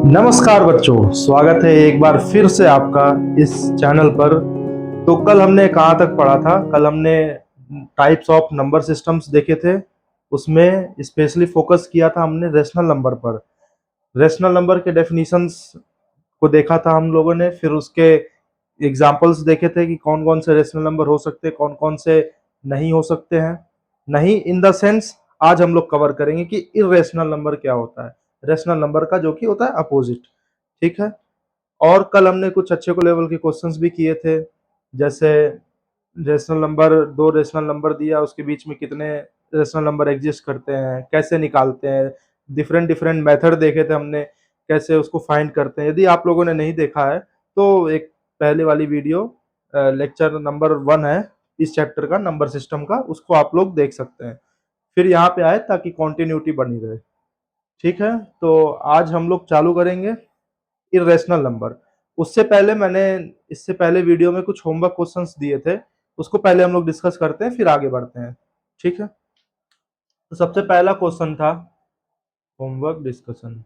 नमस्कार बच्चों, स्वागत है एक बार फिर से आपका इस चैनल पर। तो कल हमने कहाँ तक पढ़ा था? कल हमने टाइप्स ऑफ नंबर सिस्टम्स देखे थे। उसमें स्पेशली फोकस किया था हमने रेशनल नंबर पर। रेशनल नंबर के डेफिनेशंस को देखा था हम लोगों ने, फिर उसके एग्जाम्पल्स देखे थे कि कौन कौन से रेशनल नंबर हो सकते हैं, कौन कौन से नहीं हो सकते हैं। नहीं इन द सेंस आज हम लोग कवर करेंगे कि इर्रेशनल नंबर क्या होता है, रेशनल नंबर का जो कि होता है अपोजिट। ठीक है। और कल हमने कुछ अच्छे को लेवल के क्वेश्चंस भी किए थे, जैसे रेशनल नंबर, दो रेशनल नंबर दिया, उसके बीच में कितने रेशनल नंबर एग्जिस्ट करते हैं, कैसे निकालते हैं, डिफरेंट डिफरेंट मेथड देखे थे हमने, कैसे उसको फाइंड करते हैं। यदि आप लोगों ने नहीं देखा है तो एक पहले वाली वीडियो लेक्चर नंबर 1 है इस चैप्टर का, नंबर सिस्टम का, उसको आप लोग देख सकते हैं। फिर यहाँ पे आए ताकि कॉन्टिन्यूटी बनी रहे। ठीक है, तो आज हम लोग चालू करेंगे इर्रेशनल नंबर। उससे पहले मैंने इससे पहले वीडियो में कुछ होमवर्क क्वेश्चंस दिए थे, उसको पहले हम लोग डिस्कस करते हैं, फिर आगे बढ़ते हैं। ठीक है, तो सबसे पहला क्वेश्चन था होमवर्क डिस्कशन।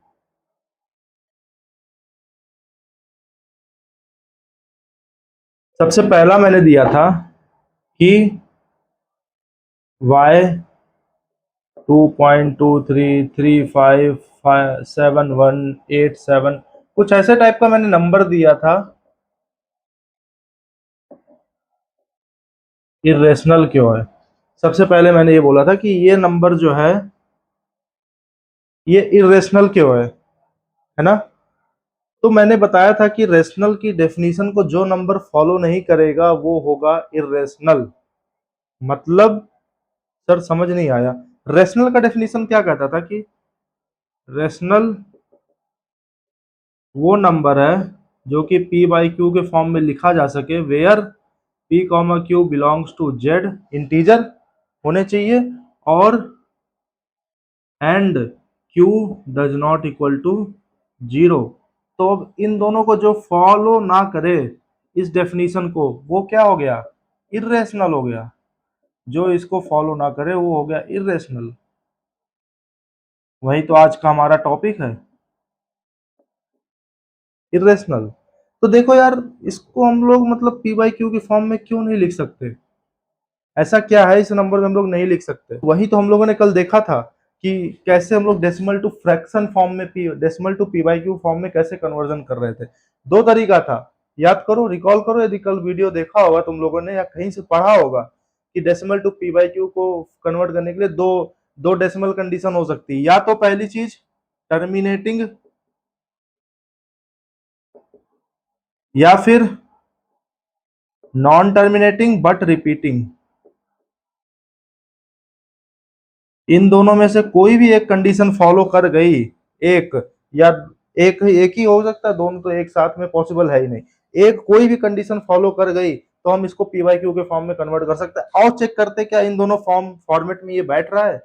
सबसे पहला मैंने दिया था कि y 2.23357187, कुछ ऐसे टाइप का मैंने नंबर दिया था, इर्रेशनल क्यों है। सबसे पहले मैंने ये बोला था कि ये नंबर जो है ये इर्रेशनल क्यों है ना। तो मैंने बताया था कि रेशनल की डेफिनेशन को जो नंबर फॉलो नहीं करेगा वो होगा इर्रेशनल। मतलब सर समझ नहीं आया। रेशनल का डेफिनेशन क्या कहता था कि रेशनल वो नंबर है जो कि p बाई क्यू के फॉर्म में लिखा जा सके, where p comma Q belongs to Z, integer होने चाहिए, और and q does not equal to 0। तो अब इन दोनों को जो फॉलो ना करे इस डेफिनेशन को, वो क्या हो गया? इर्रेशनल हो गया। जो इसको फॉलो ना करे वो हो गया इर्रेशनल। वही तो आज का हमारा टॉपिक है, इर्रेशनल। तो देखो यार, इसको हम लोग मतलब p बाई क्यू की फॉर्म में क्यों नहीं लिख सकते? ऐसा क्या है इस नंबर में हम लोग नहीं लिख सकते? वही तो हम लोगों ने कल देखा था कि कैसे हम लोग डेसिमल टू फ्रैक्शन फॉर्म में decimal to p by Q form में कैसे कन्वर्जन कर रहे थे। दो तरीका था, याद करो, रिकॉल करो, यदि कल वीडियो देखा होगा तुम लोगों ने या कहीं से पढ़ा होगा कि decimal to p by Q को कन्वर्ट करने के लिए दो दो डेसिमल कंडीशन हो सकती है। या तो पहली चीज टर्मिनेटिंग, या फिर नॉन टर्मिनेटिंग बट रिपीटिंग। इन दोनों में से कोई भी एक कंडीशन फॉलो कर गई, एक या एक एक ही हो सकता है, दोनों तो एक साथ में पॉसिबल है ही नहीं। एक कोई भी कंडीशन फॉलो कर गई तो हम इसको पी वाई क्यू के फॉर्म में कन्वर्ट कर सकते हैं। और चेक करते क्या इन दोनों फॉर्मेट में ये बैठ रहा है।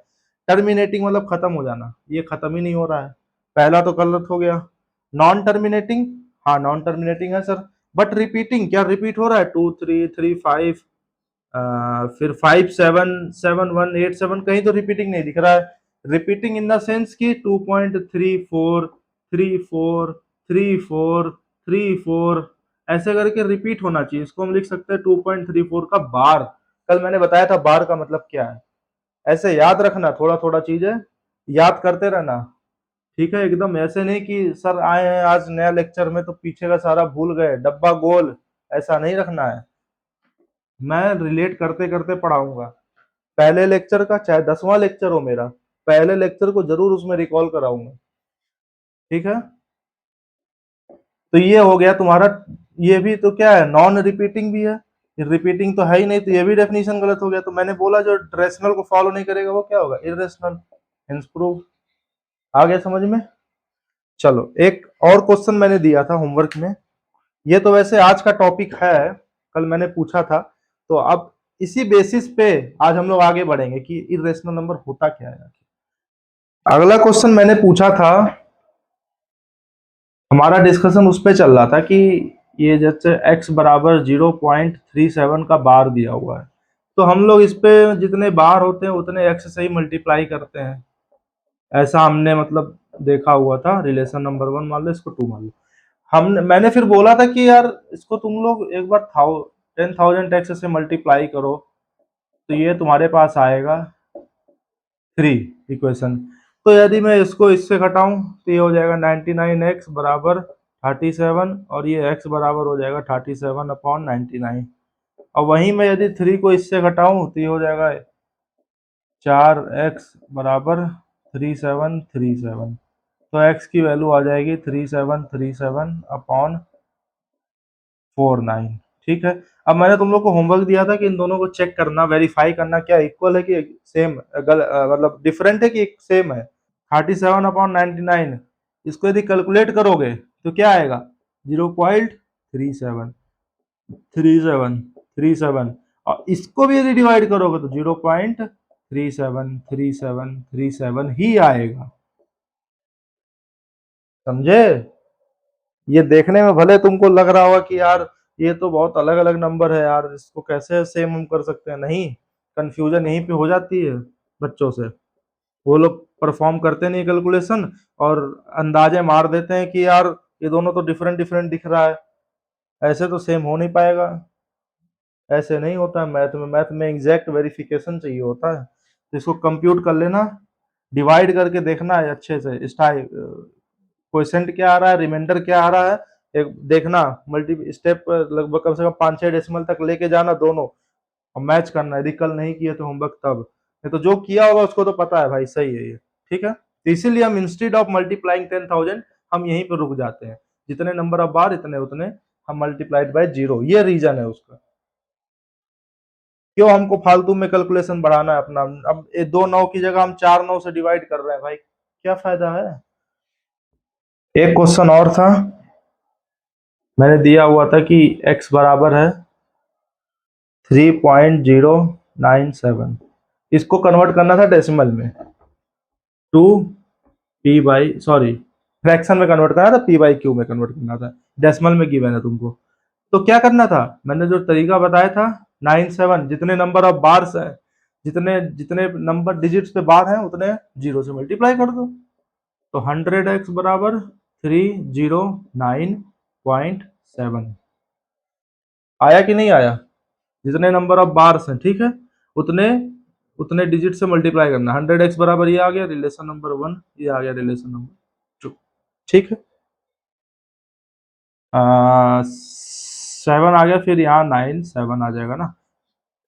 टर्मिनेटिंग मतलब खत्म हो जाना, ये खत्म ही नहीं हो रहा है, पहला तो गलत हो गया। नॉन टर्मिनेटिंग, हाँ नॉन टर्मिनेटिंग है सर, बट रिपीटिंग, क्या रिपीट हो रहा है? 2 3 3 5, फिर 5 7 7 1 8 7, कहीं तो रिपीटिंग नहीं दिख रहा है। रिपीटिंग इन द सेंस कि 2.34 34 34 34 ऐसे करके रिपीट होना चाहिए। इसको हम लिख सकते हैं 2.34 का बार। कल मैंने बताया था बार का मतलब क्या है। ऐसे याद रखना, थोड़ा थोड़ा चीजें याद करते रहना। ठीक है, एकदम ऐसे नहीं कि सर आए हैं आज नया लेक्चर में तो पीछे का सारा भूल गए, डब्बा गोल, ऐसा नहीं रखना है। मैं रिलेट करते करते पढ़ाऊंगा। पहले लेक्चर का चाहे 10वां लेक्चर हो मेरा, पहले लेक्चर को जरूर उसमें रिकॉल कराऊंगा। ठीक है, तो ये हो गया तुम्हारा। ये भी तो क्या है, नॉन रिपीटिंग भी है, रिपीटिंग तो है ही नहीं, तो ये भी डेफिनेशन गलत हो गया। तो मैंने बोला जो रेशनल को फॉलो नहीं करेगा वो क्या होगा? इर्रेशनल। Hence prove. आ गया समझ में? चलो एक और क्वेश्चन मैंने दिया था होमवर्क में। ये तो वैसे आज का टॉपिक है, कल मैंने पूछा था, तो अब इसी बेसिस पे आज हम लोग आगे बढ़ेंगे कि इर्रेशनल नंबर होता क्या है। अगला क्वेश्चन मैंने पूछा था, हमारा डिस्कशन उस पे चल रहा था कि ये जैसे x बराबर 0.37 का बार दिया हुआ है, तो हम लोग इस पे जितने बार होते हैं उतने x से ही मल्टीप्लाई करते हैं। ऐसा हमने मतलब देखा हुआ था, रिलेशन नंबर 1 मान लो, इसको 2 मान लो। मैंने फिर बोला था कि यार इसको तुम लोग एक बार 10,000 एक्स से मल्टीप्लाई करो, तो ये तुम्हारे पास आएगा 3 इक्वेशन। तो यदि मैं इसको इससे घटाऊं तो ये हो जाएगा 99x बराबर 37, और ये x बराबर हो जाएगा 37/99। और वहीं मैं यदि 3 को इससे घटाऊं तो ये हो जाएगा 4x बराबर 3737। तो x की वैल्यू आ जाएगी 3737/49। ठीक है। अब मैंने तुम लोग को होमवर्क दिया था कि इन दोनों को चेक करना, वेरीफाई करना क्या इक्वल है कि सेम, मतलब डिफरेंट है कि सेम है। 37/99 इसको यदि कैलकुलेट करोगे तो क्या आएगा? 0.373737। और इसको भी यदि डिवाइड करोगे तो 0.373737 ही आएगा। समझे? ये देखने में भले तुमको लग रहा होगा कि यार ये तो बहुत अलग अलग नंबर है यार, इसको कैसे सेम हम कर सकते हैं। नहीं, कंफ्यूजन यहीं पे हो जाती है बच्चों से। वो लोग परफॉर्म करते नहीं कैलकुलेशन, और अंदाजे मार देते हैं कि यार ये दोनों तो डिफरेंट डिफरेंट दिख रहा है, ऐसे तो सेम हो नहीं पाएगा। ऐसे नहीं होता है मैथ में। मैथ में एग्जैक्ट वेरिफिकेशन चाहिए होता है। तो इसको कंप्यूट कर लेना, डिवाइड करके देखना है अच्छे से, स्टाइल क्वोशेंट क्या आ रहा है, रिमाइंडर क्या आ रहा है, एक देखना। मल्टी स्टेप लगभग कम से कम 5-6 डेसिमल तक लेके जाना दोनों, और मैच करना। यदि कल नहीं किए तो होमवर्क तब, नहीं तो जो किया होगा उसको तो पता है भाई, सही है ये। ठीक है। तो इसीलिए हम इंस्टेड ऑफ मल्टीप्लाइंग 10,000 हम यहीं पर रुक जाते हैं। जितने नंबर ऑफ बार इतने उतने हम मल्टीप्लाइड बाय 0, ये रीजन है उसका। क्यों हमको फालतू में कैलकुलेशन बढ़ाना है अपना? अब 2 9 की जगह हम 4 9 से डिवाइड कर रहे हैं भाई, क्या फायदा है? एक क्वेश्चन और था, मैंने दिया हुआ था कि x बराबर है 3.097। इसको कन्वर्ट करना था डेसिमल में, to P by, sorry, fraction में कन्वर्ट करना था, पी बाई क्यू में कन्वर्ट करना था। डेसिमल में गिवन है तुमको। तो क्या करना था, मैंने जो तरीका बताया था, 97 जितने नंबर ऑफ बार्स है, जितने जितने नंबर डिजिट्स पे बार है उतने जीरो से मल्टीप्लाई कर दो। तो 100x बराबर 309.7 आया कि नहीं आया? जितने नंबर ऑफ बार्स हैं, ठीक है, उतने उतने डिजिट से मल्टीप्लाई करना। 100x बराबर ये आ गया रिलेशन नंबर 1, ये आ गया रिलेशन नंबर 2। ठीक है। 7 आ गया, फिर यहाँ 9 7 आ जाएगा ना,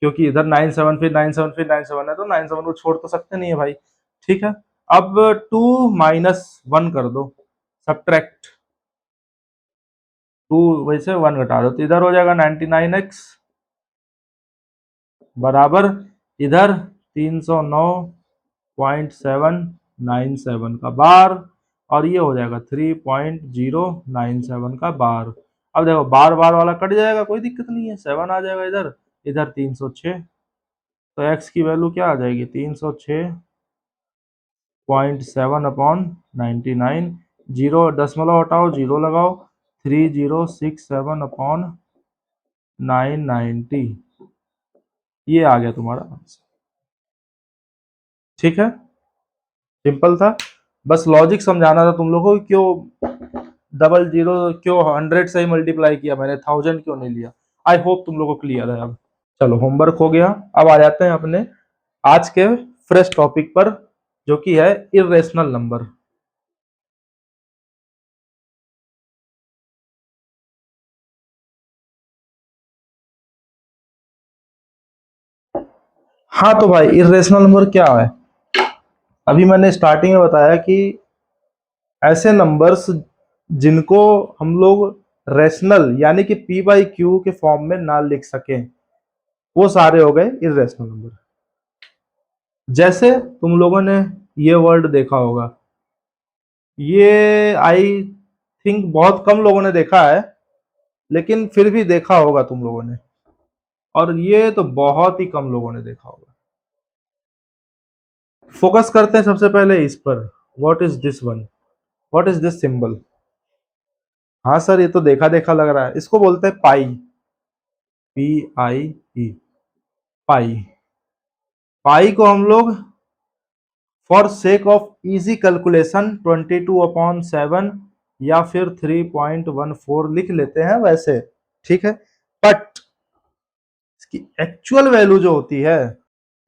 क्योंकि इधर 9 7 फिर 9 7 फिर 9 7 है, तो 9 7 को छोड़ तो सकते नहीं है भाई। ठीक है। अब 2 -1 कर दो, सब्ट्रैक्ट 2 वैसे 1 घटा दो, तो इधर हो जाएगा 99x बराबर इधर 309.797 का बार, और ये हो जाएगा 3.097 का बार। अब देखो बार बार वाला कट जाएगा, कोई दिक्कत नहीं है, 7 आ जाएगा इधर, इधर 306। तो x की वैल्यू क्या आ जाएगी? 306.7/99। जीरो दशमलव हटाओ, जीरो लगाओ, 3067/990। ये आ गया तुम्हारा आंसर। ठीक है, सिंपल था। बस लॉजिक समझाना था तुम लोगों को, क्यों डबल जीरो, क्यों 100 से ही मल्टीप्लाई किया मैंने, 1000 क्यों नहीं लिया। आई होप तुम लोगों को क्लियर है अब। चलो होमवर्क हो गया, अब आ जाते हैं अपने आज के फ्रेश टॉपिक पर, जो कि है इरेशनल नंबर। हाँ तो भाई इरेशनल नंबर क्या है? अभी मैंने स्टार्टिंग में बताया कि ऐसे नंबर्स जिनको हम लोग रेशनल यानी कि पी बाई क्यू के फॉर्म में ना लिख सकें, वो सारे हो गए इरेशनल नंबर। जैसे तुम लोगों ने ये वर्ड देखा होगा, ये आई थिंक बहुत कम लोगों ने देखा है, लेकिन फिर भी देखा होगा तुम लोगों ने, और ये तो बहुत ही कम लोगों ने देखा होगा। फोकस करते हैं सबसे पहले इस पर। What is this one? What is this symbol? हाँ सर ये तो देखा देखा लग रहा है, इसको बोलते हैं पाई, PIE, पाई। पाई को हम लोग for sake of easy calculation 22/7 या फिर 3.14 लिख लेते हैं वैसे, ठीक है। बट इसकी एक्चुअल वैल्यू जो होती है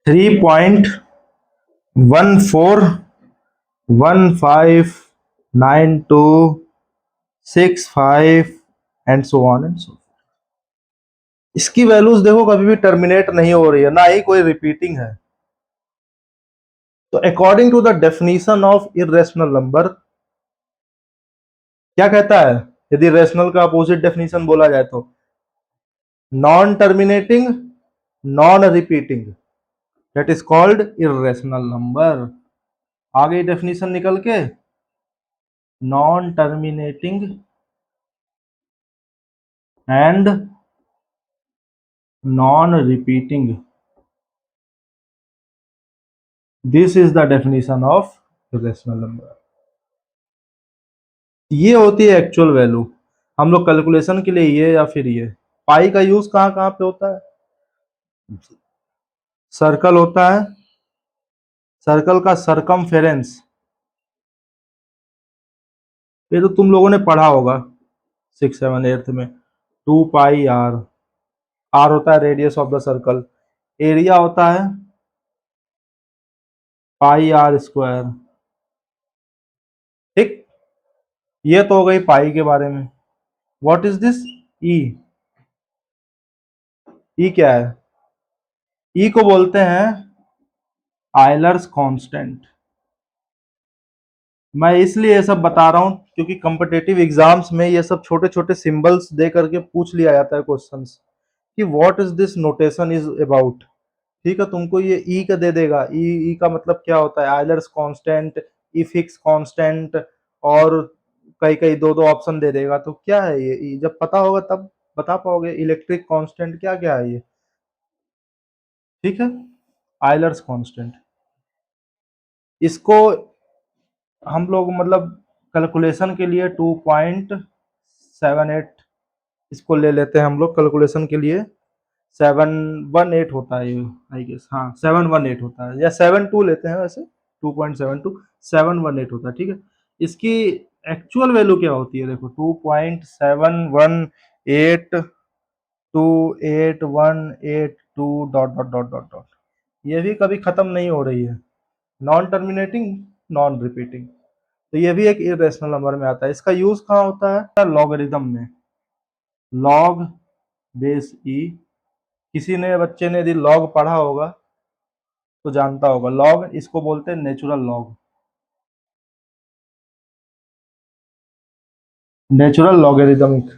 3.14159265 and so on and so. इसकी वैल्यूज देखो कभी भी टर्मिनेट नहीं हो रही है, ना ही कोई रिपीटिंग है। तो according to the definition of irrational number, क्या कहता है यदि रेशनल का अपोजिट डेफिनेशन बोला जाए तो non terminating, non repeating, that is called irrational number. आ गई डेफिनेशन निकल के, non terminating and non repeating, this is the definition of irrational number. ये होती है एक्चुअल वैल्यू। हम लोग कैलकुलेशन के लिए ये या फिर ये, पाई का यूज कहाँ कहाँ पे होता है, सर्कल होता है, सर्कल का सरकमफेरेंस, ये तो तुम लोगों ने पढ़ा होगा 6, 7, 8 में, 2 पाई आर। आर होता है radius of the circle, area होता है पाई r²। ठीक, ये तो हो गई पाई के बारे में। व्हाट इज दिस, ई। ई क्या है, ई को बोलते हैं आयलर्स कांस्टेंट। मैं इसलिए ये सब बता रहा हूं क्योंकि कॉम्पिटिटिव एग्जाम्स में ये सब छोटे छोटे सिंबल्स दे करके पूछ लिया जाता है क्वेश्चंस कि what is this notation is about. ठीक है, तुमको ये ई का दे देगा, ई ई का मतलब क्या होता है, आयलर्स कांस्टेंट, ई फिक्स कांस्टेंट, और कई कई दो दो ऑप्शन दे देगा। तो क्या है ये ई, जब पता होगा तब बता पाओगे। इलेक्ट्रिक कांस्टेंट क्या क्या है ये, ठीक है, आयलर्स कांस्टेंट। इसको हम लोग मतलब कैलकुलेशन के लिए 2.78 इसको ले लेते हैं हम लोग कैलकुलेशन के लिए। 718 होता है ये, आई गेस, हाँ 718 होता है, या 72 लेते हैं वैसे, 2.72 718 होता है, ठीक है। इसकी एक्चुअल वैल्यू क्या होती है, देखो 2.7182882 dot dot dot dot dot, ये भी कभी खत्म नहीं हो रही है, नॉन टर्मिनेटिंग, नॉन रिपीटिंग। तो ये भी एक इरेशनल नंबर में आता है। इसका यूज कहाँ होता है, लॉगरिदम में, लॉग बेस ई। किसी ने बच्चे ने यदि लॉग पढ़ा होगा तो जानता होगा, लॉग इसको बोलते हैं नेचुरल लॉग, नेचुरल लॉगरिदमिक।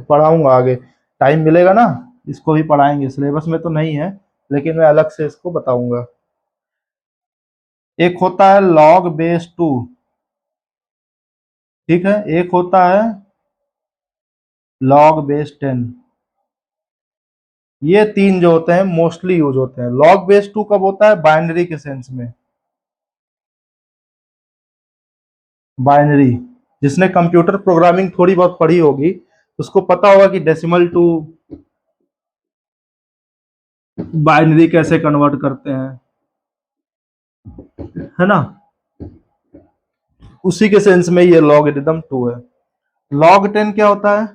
पढ़ाऊंगा आगे, टाइम मिलेगा ना इसको भी पढ़ाएंगे, सिलेबस में तो नहीं है लेकिन मैं अलग से इसको बताऊंगा। एक होता है लॉग बेस 2, ठीक है, एक होता है लॉग बेस 10। ये तीन जो होते हैं मोस्टली यूज होते हैं। लॉग बेस 2 कब होता है, बाइनरी के सेंस में, बाइनरी। जिसने कंप्यूटर प्रोग्रामिंग थोड़ी बहुत पढ़ी होगी उसको पता होगा कि डेसिमल टू बाइनरी कैसे कन्वर्ट करते हैं, है ना। उसी के सेंस में ये लॉगरिदम 2 है। लॉग 10 क्या होता है,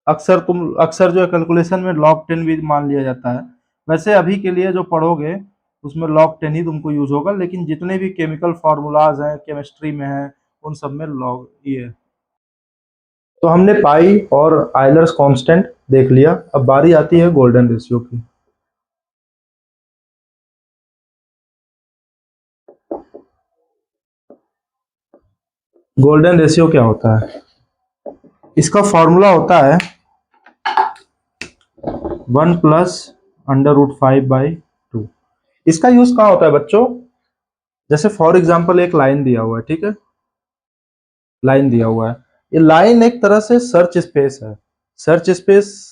अक्सर जो है कैलकुलेशन में लॉग 10 भी मान लिया जाता है। वैसे अभी के लिए जो पढ़ोगे उसमें लॉग 10 ही तुमको यूज होगा, लेकिन जितने भी केमिकल फार्मूलाज हैं केमिस्ट्री में हैं उन सब में लॉग ये है। तो हमने पाई और आयलर्स कांस्टेंट देख लिया, अब बारी आती है गोल्डन रेशियो की। गोल्डन रेशियो क्या होता है, इसका फॉर्मूला होता है 1+√5/2। इसका यूज कहाँ होता है बच्चों, जैसे फॉर एग्जांपल एक लाइन दिया हुआ है, ठीक है, लाइन दिया हुआ है, ये लाइन एक तरह से सर्च स्पेस है। सर्च स्पेस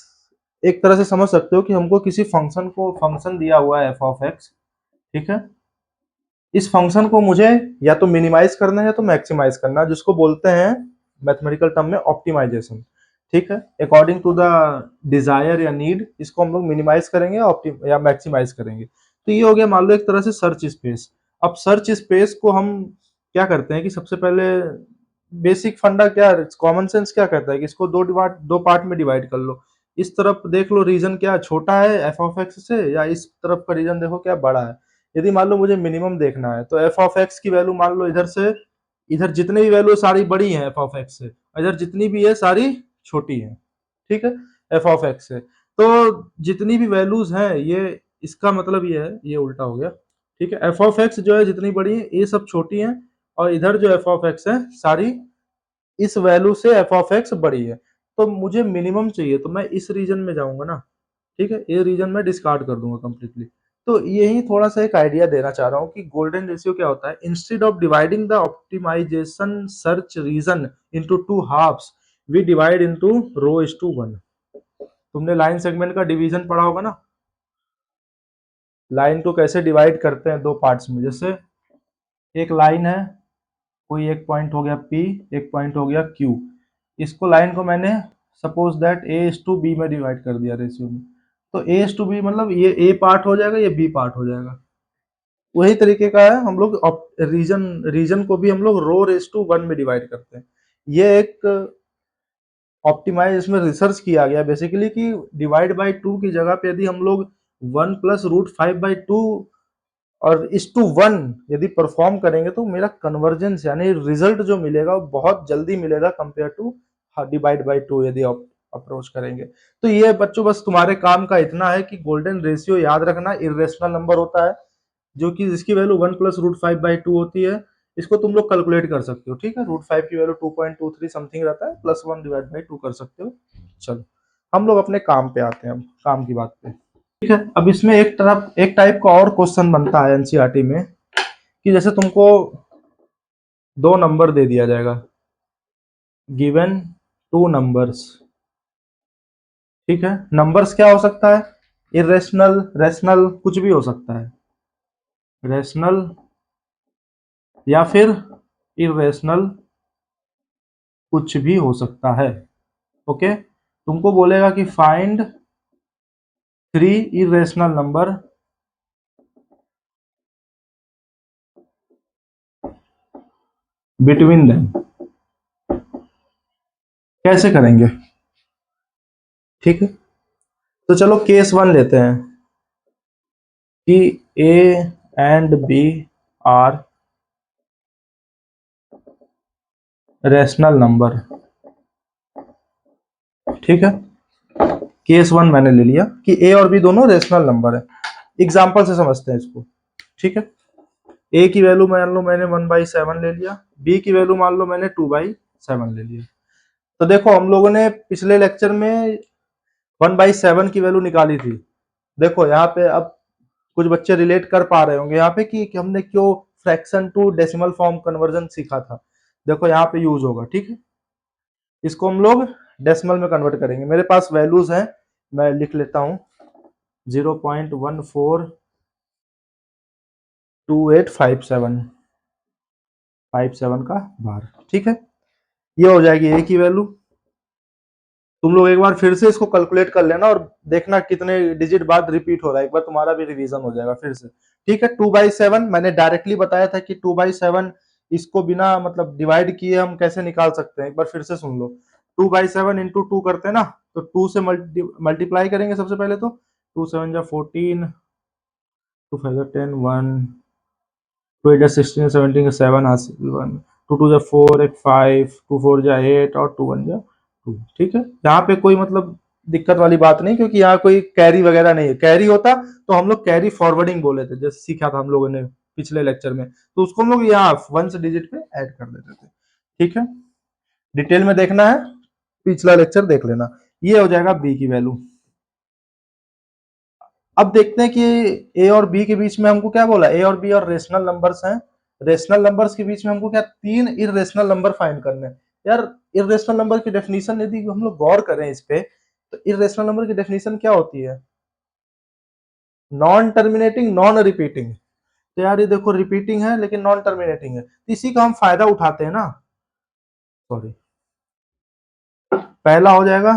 एक तरह से समझ सकते हो कि हमको किसी फंक्शन को, फंक्शन दिया हुआ है f(x), ठीक है, इस फंक्शन को मुझे या तो मिनिमाइज करना है या तो मैक्सिमाइज करना है, जिसको बोलते हैं मैथमेटिकल टर्म में ऑप्टिमाइजेशन, ठीक है। अकॉर्डिंग टू द डिजायर या नीड इसको हम लोग मिनिमाइज करेंगे या मैक्सिमाइज करेंगे। तो ये हो गया मान लो एक तरह से सर्च स्पेस। अब सर्च स्पेस को हम क्या करते हैं कि सबसे पहले बेसिक फंडा क्या, कॉमन सेंस क्या कहता है कि इसको दो पार्ट में डिवाइड कर लो। इस तरफ देख लो रीजन क्या छोटा है एफ ऑफ एक्स से, या इस तरफ का रीजन देखो क्या बड़ा है। यदि मान लो मुझे मिनिमम देखना है तो एफ ऑफ एक्स की वैल्यू मान लो इधर से इधर जितने भी वैल्यू सारी बड़ी है एफ ऑफ एक्स से, इधर जितनी भी है सारी छोटी है। ठीक है, एफ ऑफ एक्स से तो जितनी भी वैल्यूज हैं ये, इसका मतलब ये है, ये उल्टा हो गया। ठीक है, एफ ऑफ एक्स जो है जितनी बड़ी है ये सब छोटी है, और इधर जो एफ ऑफ एक्स है सारी इस वैल्यू से एफ ऑफ एक्स बड़ी है। तो मुझे मिनिमम चाहिए तो मैं इस रीजन में जाऊंगा ना। ठीक है, ये रीजन में डिस्कार्ड कर दूंगा कंप्लीटली। तो यही थोड़ा सा एक आइडिया देना चाह रहा हूँ कि गोल्डन रेशियो क्या होता है। Instead of dividing the optimization search region into two halves, we divide into rho is two one. तुमने लाइन सेगमेंट का डिवीजन पढ़ा होगा ना, लाइन को कैसे डिवाइड करते हैं दो पार्ट्स में। जैसे एक लाइन है, कोई एक पॉइंट हो गया P, एक पॉइंट हो गया Q। इसको लाइन को मैंने suppose that A is to B में डिवाइड कर दिया रेशियो में। तो ए इज टू बी मतलब ये ए पार्ट हो जाएगा, ये बी पार्ट हो जाएगा। वही तरीके का है, हम लोग रीजन रीजन को भी हम लोग रो रेस टू वन में डिवाइड करते हैं। ये एक ऑप्टिमाइज इसमें रिसर्च किया गया बेसिकली कि डिवाइड बाई टू की जगह पे यदि हम लोग 1+√5/2 और इस टू वन यदि परफॉर्म करेंगे तो मेरा कन्वर्जेंस यानी रिजल्ट जो मिलेगा वो बहुत जल्दी मिलेगा compare to divide by two यदि आप अप्रोच करेंगे। तो ये बच्चों बस तुम्हारे काम का इतना है कि गोल्डन रेशियो याद रखना इरेशनल नंबर होता है, जो कि जिसकी वैल्यू 1+√5/2 होती है। इसको तुम लोग कैलकुलेट कर सकते हो। ठीक है, √5 की वैल्यू 2.23 समथिंग रहता है, +1 डिवाइड बाई 2 कर सकते हो। चलो हम लोग अपने काम पे आते हैं, अब काम की बात पे। ठीक है, अब इसमें एक टाइप का और क्वेश्चन बनता है एनसीईआरटी में कि जैसे तुमको दो नंबर दे दिया जाएगा, गिवन टू नंबर्स। ठीक है, नंबर्स क्या हो सकता है, इरेशनल, रेशनल, कुछ भी हो सकता है, रेशनल या फिर इरेशनल, कुछ भी हो सकता है। ओके, तुमको बोलेगा कि find 3 irrational number between them. कैसे करेंगे? ठीक है, तो चलो केस वन लेते हैं कि A and B are rational number. ठीक है, केस वन मैंने ले लिया कि ए और बी दोनों रैशनल नंबर है। एग्जांपल से समझते हैं इसको। ठीक है, ए की वैल्यू मान लो मैंने 1/7 ले लिया, बी की वैल्यू मान लो मैंने 2/7 ले लिया। तो देखो हम लोगों ने पिछले लेक्चर में 1/7 की वैल्यू निकाली थी। देखो यहाँ पे अब कुछ बच्चे रिलेट कर पा रहे होंगे यहाँ पे कि हमने क्यों fraction to decimal form conversion सीखा था। देखो यहाँ पे यूज होगा। ठीक है, इसको हम लोग डेसिमल में कन्वर्ट करेंगे। मेरे पास वैल्यूज हैं, मैं लिख लेता हूँ 0.142857 का भार। ठीक है, ये हो जाएगी ए की वैल्यू। तुम लोग एक बार फिर से इसको कैलकुलेट कर लेना और देखना कितने डिजिट बाद रिपीट हो रहा है, एक बार तुम्हारा भी रिवीजन हो जाएगा फिर से। ठीक है, 2/7 मैंने डायरेक्टली बताया था कि 2/7 इसको बिना मतलब डिवाइड किए हम कैसे निकाल सकते हैं, एक बार फिर से सुन लो। 2/7 इंटू टू करते हैं ना, तो 2 से मल्टीप्लाई करेंगे सबसे पहले। तो 2 7 जा 14, 2 5 जा 10, 1 2 8 जा 16, 17 7 हासिल 1, 2 2 जा 4 एक 5, 2 4 जा 8 और 2 1 जा 2। ठीक है, यहाँ पे कोई मतलब दिक्कत वाली बात नहीं, क्योंकि यहाँ कोई कैरी वगैरह नहीं है। कैरी होता तो हम लोग कैरी फॉरवर्डिंग बोले थे, जैसे सीखा था हम लोगों ने पिछले लेक्चर में, तो उसको हम लोग यहाँ वंस डिजिट पे ऐड कर देते थे। ठीक है, डिटेल में देखना है पिछला लेक्चर देख लेना। ये हो जाएगा बी की वैल्यू। अब देखते हैं कि ए और बी के बीच में हमको क्या बोला, ए और बी और रेशनल नंबर्स हैं। रेशनल नंबर्स के बीच में हमको क्या 3 इरेशनल नंबर फाइंड करने हैं। यार इरेशनल नंबर की डेफिनेशन यदि हम लोग गौर करें इस पे, तो इरेशनल नंबर की डेफिनेशन क्या होती है, नॉन टर्मिनेटिंग नॉन रिपीटिंग। तो यार ये देखो रिपीटिंग है लेकिन नॉन टर्मिनेटिंग है, तो इसी का हम फायदा उठाते हैं ना। सॉरी, पहला हो जाएगा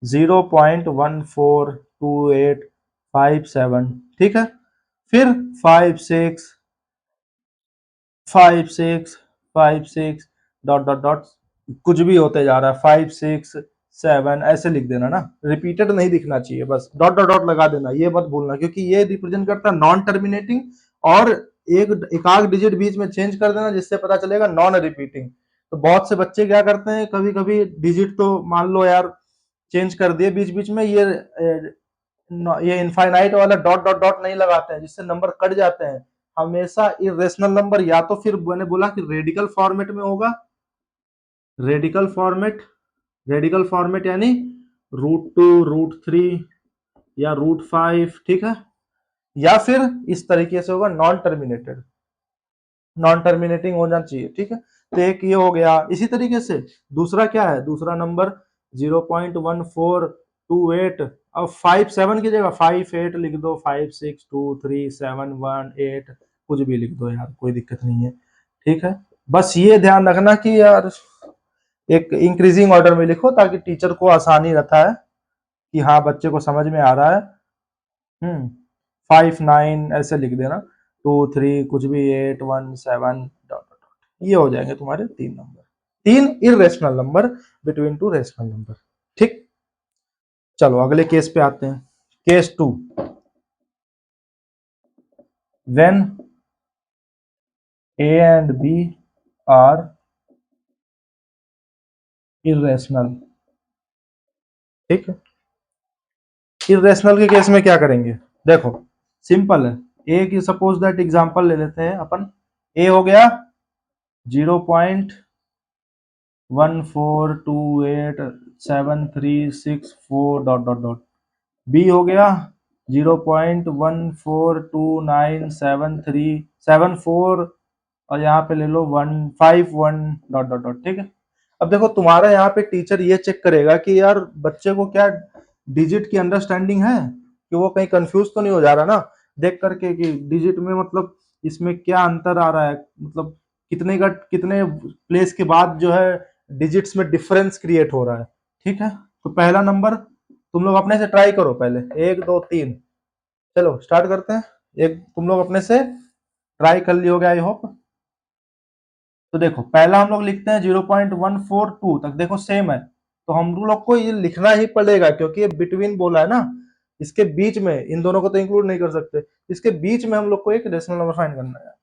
0.142857 5 7, ठीक है। फिर 5 6 5 6 5 6 डॉट डॉट डॉट कुछ भी होते जा रहा है, 5 6 7 ऐसे लिख देना ना, रिपीटेड नहीं दिखना चाहिए, बस डॉट डॉट डॉट लगा देना, ये मत भूलना, क्योंकि ये रिप्रेजेंट करता है नॉन टर्मिनेटिंग, और एक आध डिजिट बीच में चेंज कर देना जिससे पता चलेगा नॉन रिपीटिंग। तो बहुत से बच्चे क्या करते हैं, कभी कभी डिजिट तो मान लो यार चेंज कर दिए बीच बीच में, ये इनफाइनाइट वाला डॉट डॉट डॉट नहीं लगाते हैं जिससे नंबर कट जाते हैं। हमेशा इरेशनल नंबर या तो फिर मैंने बोला कि रेडिकल फॉर्मेट में होगा, रेडिकल फॉर्मेट, रेडिकल फॉर्मेट यानी √2 √3 या √5, ठीक है, या फिर इस तरीके से होगा नॉन टर्मिनेटेड, नॉन टर्मिनेटिंग होना चाहिए, ठीक है। तो एक ये हो गया। इसी तरीके से दूसरा क्या है, दूसरा नंबर 0.1428, अब 5 7 की जगह 5 8 लिख दो, 5 6 2 3 7 1 8 कुछ भी लिख दो यार, कोई दिक्कत नहीं है, ठीक है। बस ये ध्यान रखना कि यार एक इंक्रीजिंग ऑर्डर में लिखो ताकि टीचर को आसानी रहता है कि हाँ बच्चे को समझ में आ रहा है। 5 9 ऐसे लिख देना, 2 3 कुछ भी, 8 1 7 डॉट डॉट डॉट, ये हो जाएंगे तुम्हारे 3 number, 3 irrational number between 2 rational number, ठीक। चलो अगले केस पे आते हैं, case 2, when A and B are irrational, ठीक है। इरेशनल के केस में क्या करेंगे, देखो सिंपल है, ए की सपोज दैट एग्जांपल ले लेते हैं अपन, ए हो गया 0.14287364 डॉट डॉट डॉट, बी हो गया 0.14297374, और यहाँ पे ले लो 151 डॉट डॉट डॉट, ठीक है। अब देखो तुम्हारा यहाँ पे टीचर ये चेक करेगा कि यार बच्चे को क्या डिजिट की अंडरस्टैंडिंग है, कि वो कहीं कंफ्यूज तो नहीं हो जा रहा ना, देख करके कि डिजिट में मतलब इसमें क्या अंतर आ रहा है, मतलब कितने का कितने प्लेस के बाद जो है डिजिट्स में डिफरेंस क्रिएट हो रहा है, ठीक है। तो पहला नंबर तुम लोग अपने से ट्राई करो, पहले 1 2 3, चलो स्टार्ट करते हैं। एक तुम लोग अपने से ट्राई कर लियोगे आई होप। तो देखो पहला हम लोग लिखते हैं 0.142 तक, देखो सेम है, तो हम लोग को ये लिखना ही पड़ेगा क्योंकि ये बिटवीन बोला है ना, इसके बीच में, इन दोनों को तो इंक्लूड नहीं कर सकते, इसके बीच में हम लोग को एक रेशनल नंबर फाइंड करना है,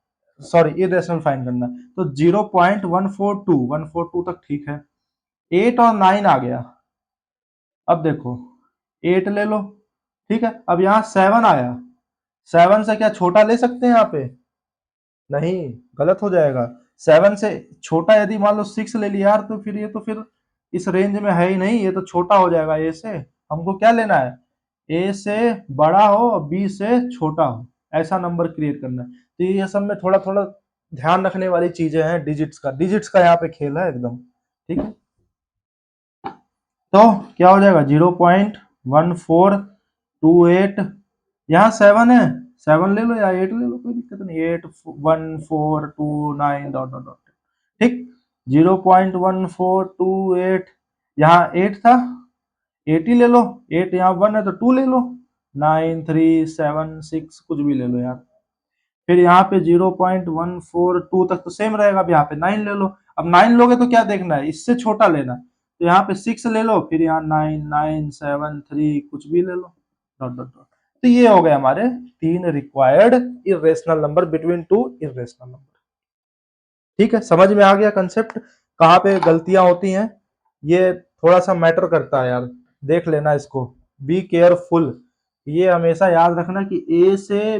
सॉरी इरेशनल फाइंड करना है। तो 0.142 तक ठीक है, 8 और 9 आ गया, अब देखो 8 ले लो, ठीक है। अब यहाँ 7 आया, 7 से क्या छोटा ले सकते हैं यहाँ पे, नहीं, गलत हो जाएगा। 7 से छोटा यदि मान लो 6 ले लिया यार, तो फिर ये तो फिर इस रेंज में है ही नहीं, ये तो छोटा हो जाएगा ए से। हमको क्या लेना है, ए से बड़ा हो और बी से छोटा हो, ऐसा नंबर क्रिएट करना है। तो ये सब में थोड़ा थोड़ा ध्यान रखने वाली चीजें हैं, डिजिट्स का यहाँ पे खेल है एकदम, ठीक है। तो क्या हो जाएगा 0.1428, यहाँ 7 है, 7 ले लो या 8 ले लो, कोई दिक्कत नहीं, 81429 डॉट डॉट डॉट, ठीक। 0.1428, यहाँ 8 था, 8 ही ले लो, 8 यहाँ 1 है तो 2 ले लो, 9 3 7 6 कुछ भी ले लो यार। फिर यहाँ पे 0.142 तक तो सेम रहेगा, अब यहाँ पे 9 ले लो। अब 9 लोगे तो क्या देखना है, इससे छोटा लेना, तो यहाँ पे 6 ले लो, फिर यहाँ 9 9 7 3 कुछ भी ले लो, डॉट डॉट डॉट। तो ये हो गए हमारे 3 required irrational number between 2 irrational number, ठीक है। समझ में आ गया कंसेप्ट, कहाँ पे गलतियां होती हैं, ये थोड़ा सा मैटर करता है यार, देख लेना इसको, बी केयरफुल। ये हमेशा याद रखना कि ए से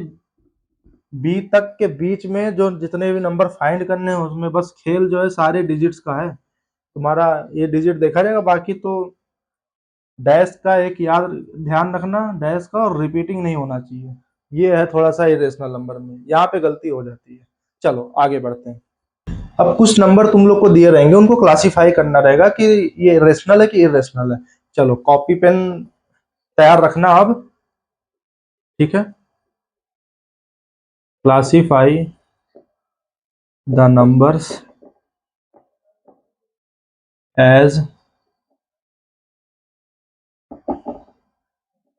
बी तक के बीच में जो जितने भी नंबर फाइंड करने हैं उसमें बस खेल जो है सारे डिजिट्स का है, तुम्हारा ये डिजिट देखा जाएगा, बाकी तो डैश का एक याद ध्यान रखना, डैश का, और रिपीटिंग नहीं होना चाहिए, ये है थोड़ा सा इरेशनल नंबर में यहाँ पे गलती हो जाती है। चलो आगे बढ़ते हैं। अब कुछ नंबर तुम लोग को दिए रहेंगे, उनको क्लासिफाई करना रहेगा कि ये रेशनल है कि इरेशनल है। चलो कॉपी पेन तैयार रखना अब, ठीक है। Classify the numbers as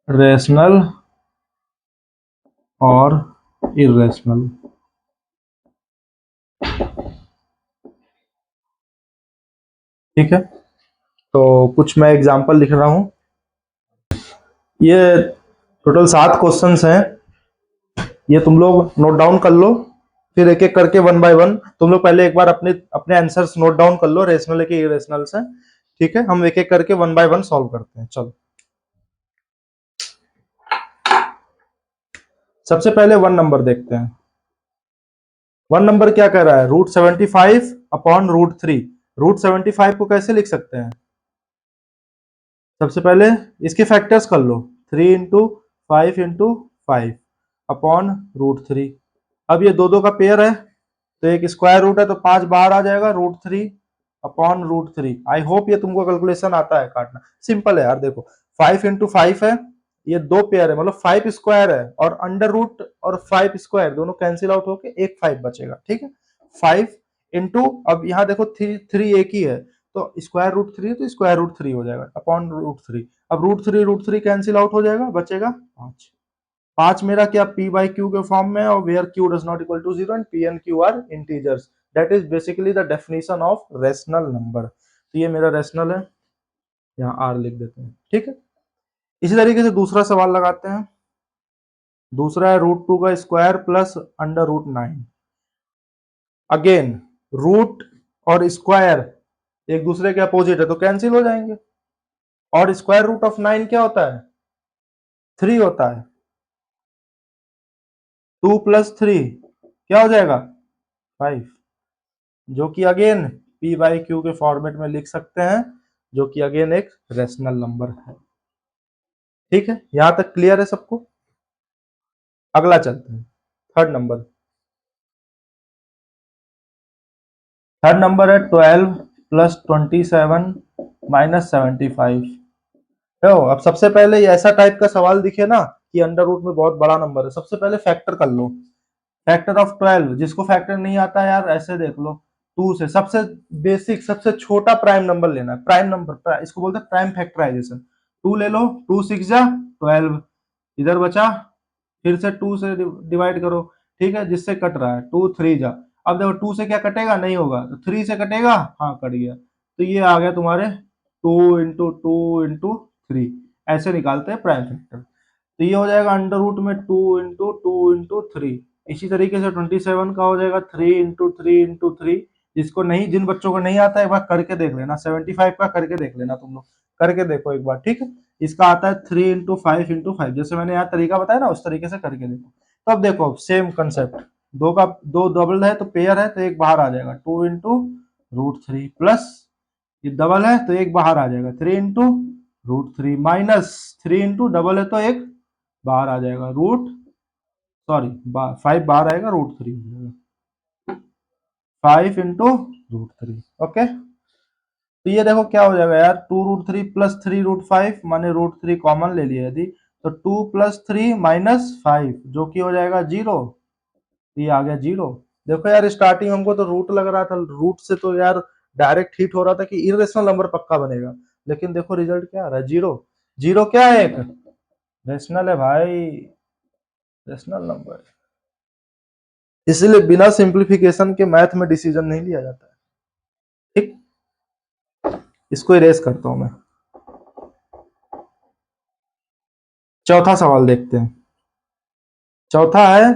rational और इरेशनल। ठीक है, तो कुछ मैं एग्जांपल लिख रहा हूं। ये टोटल 7 क्वेश्चंस हैं, ये तुम लोग नोट डाउन कर लो, फिर एक एक करके वन बाय वन तुम लोग पहले एक बार अपने अपने आंसर्स नोट डाउन कर लो, रेशनल है कि इरेशनल से। ठीक है, हम एक एक करके वन बाय वन सॉल्व करते हैं। चलो, सबसे पहले वन नंबर देखते हैं। वन नंबर क्या कह रहा है, √75 अपॉन √3। √75 को कैसे लिख सकते हैं, सबसे पहले इसके फैक्टर्स कर लो, 3 इंटू 5 अपॉन √3। अब ये दो दो का पेयर है, तो एक स्क्वायर रूट है, तो 5 बाहर आ जाएगा, √3 अपॉन √3। आई होप ये तुमको कैलकुलेशन आता है काटना, सिंपल है यार। देखो 5 इंटू 5 है, ये दो पेयर है, मतलब 5 स्क्वायर है, और अंडर रूट और 5 स्क्वायर दोनों कैंसिल आउट होके एक 5 बचेगा। ठीक है, 5 इंटू, अब यहाँ देखो थ्री एक ही है, तो स्क्वायर रूट 3 तो स्क्वायर रूट 3 हो जाएगा अपॉन √3। अब √3 कैंसिल आउट हो जाएगा, बचेगा 5। 5 मेरा क्या p बाई क्यू के फॉर्म में, और where q does not equal to 0 and p and q are integers, that is basically the definition of rational number. तो ये मेरा रेशनल है, यहाँ r लिख देते हैं। ठीक है, इसी तरीके से दूसरा सवाल लगाते हैं। दूसरा है √2 का square plus under √9। Again root और स्क्वायर एक दूसरे के अपोजिट है, तो कैंसिल हो जाएंगे। और स्क्वायर रूट ऑफ 9 क्या होता है, 3 होता है। 2 प्लस 3 क्या हो जाएगा, 5, जो कि अगेन p बाई क्यू के फॉर्मेट में लिख सकते हैं, जो कि अगेन एक रेशनल नंबर है। ठीक है, यहां तक क्लियर है सबको। अगला चलते हैं, थर्ड नंबर। थर्ड नंबर है 12 प्लस 27 माइनस 75। तो अब सबसे पहले ये ऐसा टाइप का सवाल दिखे ना कि अंडर रूट में बहुत बड़ा नंबर है, सबसे पहले फैक्टर कर लो। फैक्टर ऑफ 12, जिसको फैक्टर नहीं आता यार ऐसे देख लो, 2 से सबसे बेसिक सबसे छोटा प्राइम नंबर लेना है। प्राइम नंबर, इसको बोलते हैं प्राइम फैक्टराइजेशन। 2 ले लो, 2 6 जा 12, इधर बचा, फिर से 2 से डिवाइड करो। ठीक है, जिससे कट रहा है 2 3 जा। अब देखो 2 से क्या कटेगा, नहीं होगा, तो 3 से कटेगा, हाँ कट गया। तो ये आ गया तुम्हारे 2 इंटू 2 इंटू 3, ऐसे निकालते हैं प्राइम फैक्टर। तो ये हो जाएगा अंडर रूट में 2 इंटू 2 इंटू 3। इसी तरीके से 27 का हो जाएगा 3 इंटू 3 इंटू 3। जिसको नहीं, जिन बच्चों को नहीं आता है एक बार करके देख लेना, 75 का करके देख लेना, तुम लोग करके देखो एक बार। ठीक है, इसका आता है 3 इंटू 5 जैसे मैंने यहाँ तरीका बताया ना, उस तरीके से करके देखो। तो अब देखो सेम कंसेप्ट, दो का दो डबल है तो पेयर है, तो एक बाहर आ जाएगा 2 इंटू √3 प्लस, ये डबल है तो एक बाहर आ जाएगा 3 इंटू √3 माइनस 3 इंटू डबल है तो एक बाहर आ जाएगा सॉरी 5 बाहर आएगा, √3 हो जाएगा, 5 इंटू √3। ओके, तो ये देखो क्या हो जाएगा यार, 2 √3 प्लस 3 √5, माने √3 कॉमन ले लिया यदि, तो 2 प्लस 3 माइनस 5, जो कि हो जाएगा 0। ये आ गया 0। देखो यार स्टार्टिंग हमको तो रूट लग रहा था, रूट से तो यार डायरेक्ट हिट हो रहा था कि इरेशनल नंबर पक्का बनेगा, लेकिन देखो रिजल्ट क्या आ रहा है, 0। 0 क्या है, एक रेशनल है भाई, रेशनल नंबर। इसीलिए बिना सिंप्लीफिकेशन के मैथ में डिसीजन नहीं लिया जाता है। ठीक, इसको इरेज करता हूं मैं। चौथा सवाल देखते हैं। चौथा है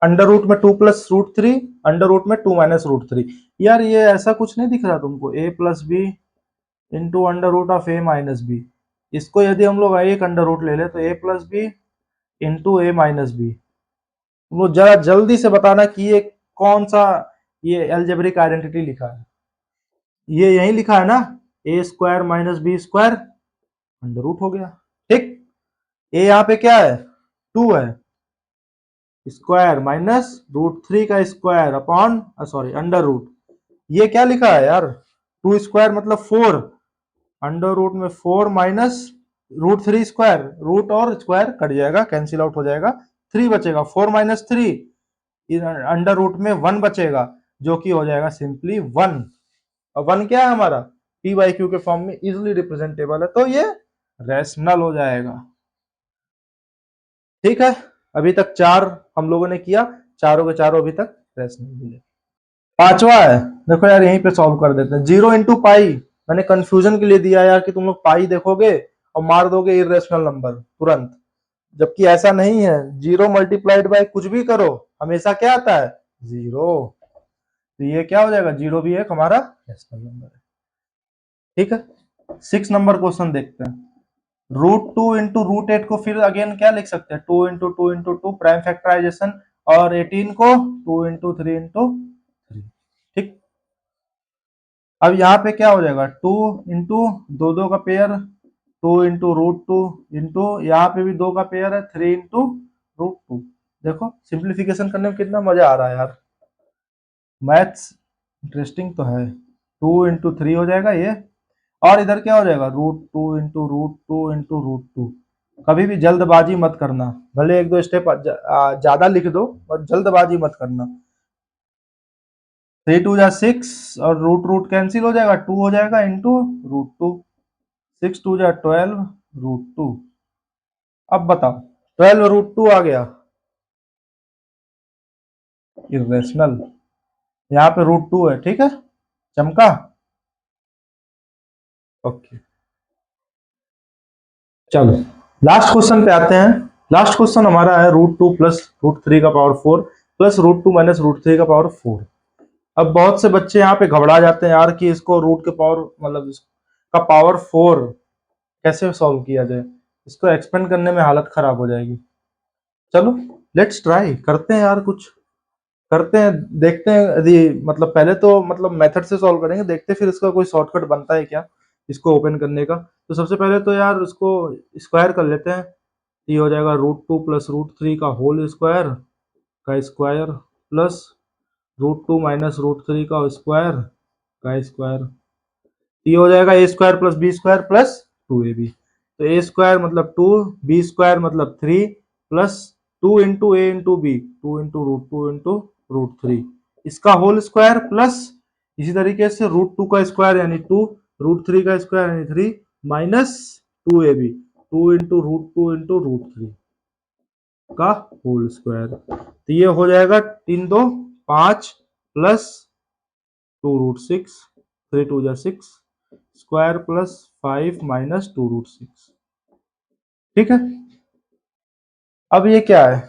अंडर रूट में 2 प्लस √3, अंडर रूट में 2 माइनस √3। यार ये ऐसा कुछ नहीं दिख रहा तुमको, a plus B into under root of a minus B. इसको यदि हम लोग एक अंडर रूट ले ले तो a plus B into a minus B. तुम लोग जरा जल्दी से बताना कि ये कौन सा, ये एल्जेब्रिक आइडेंटिटी लिखा है, ये यही लिखा है ना, a square minus b square under root हो गया। ठीक, ए यहाँ पे क्या है, 2 है, स्क्वायर माइनस √3 का square upon sorry under root, ये क्या लिखा है यार, 2 स्क्वायर मतलब 4, अंडर रूट में 4 माइनस √3 स्क्वायर, रूट और स्क्वायर कट जाएगा, कैंसिल आउट हो जाएगा, 3 बचेगा, 4 माइनस 3 अंडर रूट में 1 बचेगा, जो कि हो जाएगा सिंपली 1। और 1 क्या है हमारा, p बाई क्यू के फॉर्म में इजिली रिप्रेजेंटेबल है, तो ये रेशनल हो जाएगा। ठीक है, अभी तक 4 हम लोगों ने किया, चारों के चारों अभी तक रेशनल मिले। पांचवा है, देखो यार यहीं पे सॉल्व कर देते हैं। 0 × पाई, मैंने कंफ्यूजन के लिए दिया यार कि तुम लोग पाई देखोगे और मार दोगे इरेशनल नंबर तुरंत, जबकि ऐसा नहीं है। 0 मल्टीप्लाइड बाय कुछ भी करो हमेशा क्या आता है, 0। तो ये क्या हो जाएगा, 0 भी एक हमारा रेशनल नंबर है। ठीक है, 6 नंबर क्वेश्चन देखते हैं। √2 × √8 को फिर अगेन क्या लिख सकते हैं, 2 × 2 × 2 प्राइम फैक्टराइजेशन, और 18 को 2 × 3 × 3। ठीक, अब यहाँ पे क्या हो जाएगा, 2 इंटू दो दो का पेयर, 2 × √2 इंटू यहाँ पे भी 2 का पेयर है, 3 × √2। देखो सिंप्लीफिकेशन करने में कितना मजा आ रहा है यार, मैथ्स इंटरेस्टिंग तो है। 2 × 3 हो जाएगा ये, और इधर क्या हो जाएगा, √2 × √2 × √2। कभी भी जल्दबाजी मत करना, भले एक दो स्टेप ज्यादा लिख दो और जल्दबाजी मत करना। 3 2 जा 6 और रूट रूट कैंसिल हो जाएगा, 2 हो जाएगा इंटू √2। 6 2 जा 12 √2। अब बताओ 12 √2 आ गया इरेशनल, यहाँ पे √2 है, ठीक है, चमका। ओके, चलो लास्ट क्वेश्चन पे आते हैं। लास्ट क्वेश्चन हमारा है √2 प्लस √3 का पावर 4 प्लस √2 माइनस √3 का पावर 4। अब बहुत से बच्चे यहाँ पे घबरा जाते हैं यार कि इसको रूट के पावर मतलब इसका पावर 4 कैसे सॉल्व किया जाए, इसको एक्सपेंड करने में हालत खराब हो जाएगी। चलो लेट्स ट्राई करते हैं यार, कुछ करते हैं, देखते हैं यदि मतलब पहले तो मतलब मेथड से सॉल्व करेंगे, देखते हैं फिर इसका कोई शॉर्टकट बनता है क्या इसको ओपन करने का। तो सबसे पहले तो यार इसको स्क्वायर कर लेते हैं। ये हो जाएगा √2 प्लस √3 का होल स्क्वायर का स्क्वायर प्लस √2 माइनस √3 का स्क्वायर का स्क्वायर। ये हो जाएगा a square plus B square plus 2ab। तो a स्क्वायर मतलब 2, बी स्क्वायर मतलब 3 प्लस 2 इंटू ए इंटू बी, 2 इंटू √2 इंटू √3 इसका होल स्क्वायर प्लस इसी तरीके से √2 का स्क्वायर यानी 2, √3 का स्क्वायर यानी 3 माइनस 2ab, 2 इंटू √2 इंटू √3 का होल स्क्वायर। तो ये हो जाएगा 3 2 5 प्लस 2 √6, 3 2 जा 6 स्क्वायर प्लस 5 माइनस 2 √6। ठीक है, अब ये क्या है,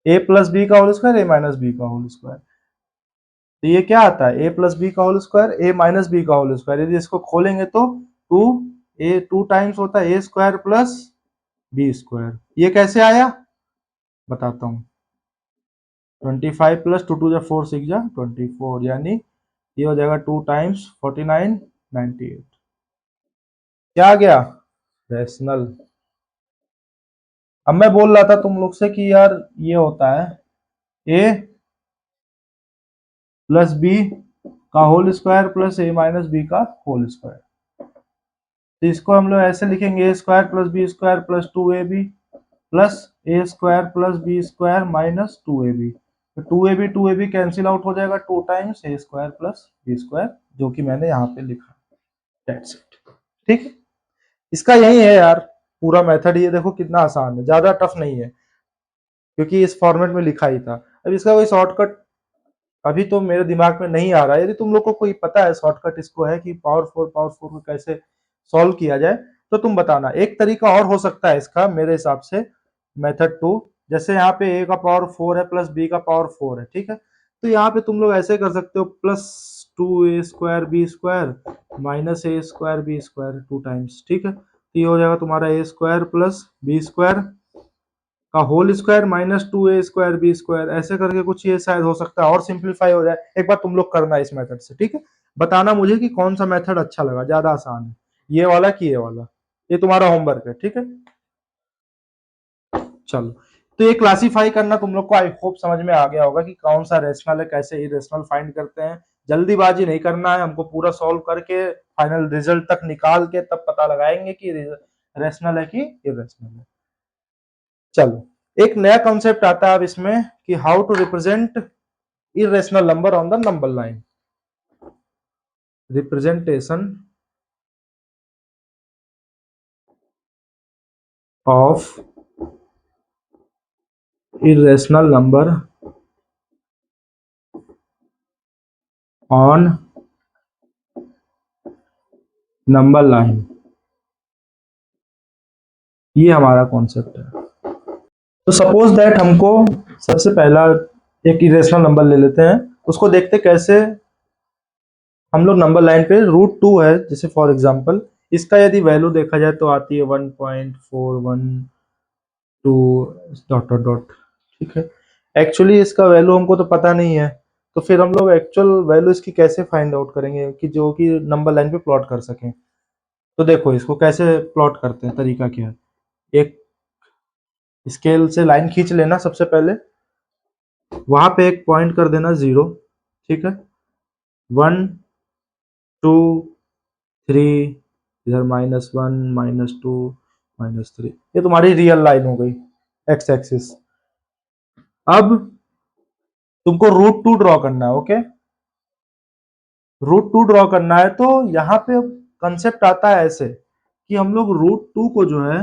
a प्लस बी का whole square, a minus B का होल स्क्वायर। तो ये क्या आता है, a प्लस बी का whole square, a minus B का होल स्क्वायर। यदि इसको खोलेंगे तो 2 टाइम्स होता है a square plus B square. ये कैसे आया बताता हूँ, 25 प्लस 2 2 जा 4 6 जा 24 यानी ये हो जाएगा 2 टाइम्स 49 98। क्या आ गया, रेशनल। अब मैं बोल रहा था तुम लोग से कि यार ये होता है a प्लस बी का whole square plus a minus B का होल स्क्वायर। तो इसको हम लोग ऐसे लिखेंगे, a square plus B square plus 2ab plus a square plus B square minus 2ab। तो 2ab कैंसिल आउट हो जाएगा, 2 times a square plus B square, जो कि मैंने यहाँ पे लिखा। That's it. ठीक है, इसका यही है यार पूरा मेथड। ये देखो कितना आसान है, ज्यादा टफ नहीं है क्योंकि इस फॉर्मेट में लिखा ही था। अब इसका कोई शॉर्टकट अभी तो मेरे दिमाग में नहीं आ रहा है। यदि तुम लोग को कोई पता है शॉर्टकट इसको है कि पावर 4 को कैसे सॉल्व किया जाए तो तुम बताना। एक तरीका और हो सकता है इसका मेरे हिसाब से, मेथड 2, जैसे यहाँ पे a का पावर 4 है प्लस b का पावर 4 है, ठीक है, तो यहाँ पे तुम लोग ऐसे कर सकते हो plus 2a square b square minus a square b square 2 times. ठीक है, तो ये हो जाएगा तुम्हारा a square plus B square का whole square minus 2a square b square, ऐसे करके कुछ ये शायद हो सकता है और सिंप्लीफाई हो जाए। एक बार तुम लोग करना इस मेथड से, ठीक है, बताना मुझे कि कौन सा मेथड अच्छा लगा, ज्यादा आसान है ये वाला कि ये वाला। ये तुम्हारा होमवर्क है, ठीक है। चलो, तो ये क्लासीफाई करना तुम लोग को आई होप समझ में आ गया होगा कि कौन सा रेशनल है, कैसे इरेशनल फाइंड करते हैं। जल्दीबाजी नहीं करना है हमको, पूरा सॉल्व करके फाइनल रिजल्ट तक निकाल के तब पता लगाएंगे कि रेशनल है कि इरेशनल है। चलो एक नया कॉन्सेप्ट आता है अब इसमें कि how to represent irrational number on the number line. Representation of irrational number on number line, ये हमारा कॉन्सेप्ट है। तो सपोज दैट हमको सबसे पहला एक इरेशनल नंबर ले लेते हैं, उसको देखते कैसे हम लोग नंबर लाइन पे √2 है जैसे फॉर एग्जांपल, इसका यदि वैल्यू देखा जाए तो आती है 1.412 डॉट डॉट डॉट, ठीक है। एक्चुअली इसका वैल्यू हमको तो पता नहीं है, तो फिर हम लोग एक्चुअल वैल्यू इसकी कैसे फाइंड आउट करेंगे कि जो कि नंबर लाइन पे प्लॉट कर सकें। तो देखो इसको कैसे प्लॉट करते हैं, तरीका क्या है। एक स्केल से लाइन खींच लेना, सबसे पहले वहां पे एक पॉइंट कर देना 0, ठीक है। 1 2 3, इधर -1 -2 -3, ये तुम्हारी रियल लाइन हो गई एक्स एक्सिस। अब तुमको √2 ड्रॉ करना है, ओके। √2 ड्रॉ करना है तो यहाँ पे कंसेप्ट आता है ऐसे कि हम लोग √2 को जो है